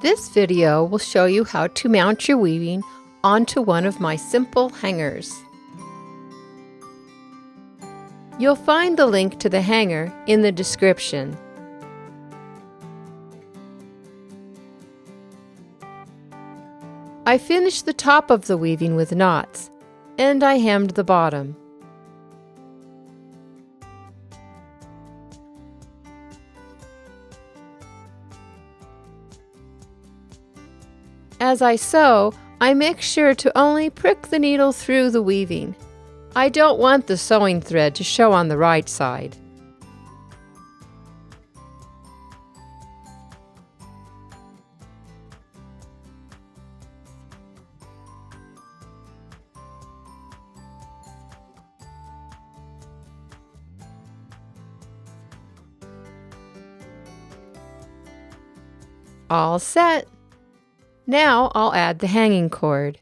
This video will show you how to mount your weaving onto one of my simple hangers. You'll find the link to the hanger in the description. I finished the top of the weaving with knots, and I hemmed the bottom. As I sew, I make sure to only prick the needle through the weaving. I don't want the sewing thread to show on the right side. All set! Now I'll add the hanging cord.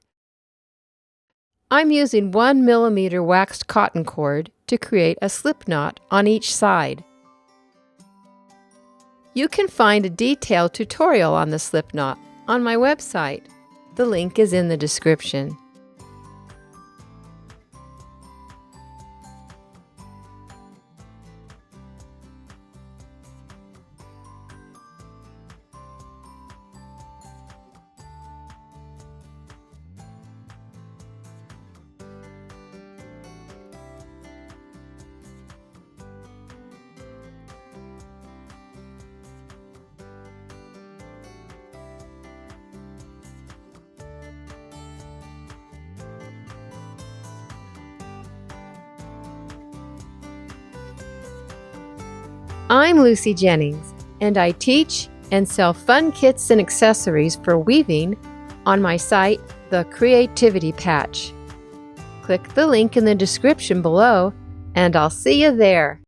I'm using 1 mm waxed cotton cord to create a slip knot on each side. You can find a detailed tutorial on the slip knot on my website. The link is in the description. I'm Lucy Jennings, and I teach and sell fun kits and accessories for weaving on my site, The Creativity Patch. Click the link in the description below, and I'll see you there.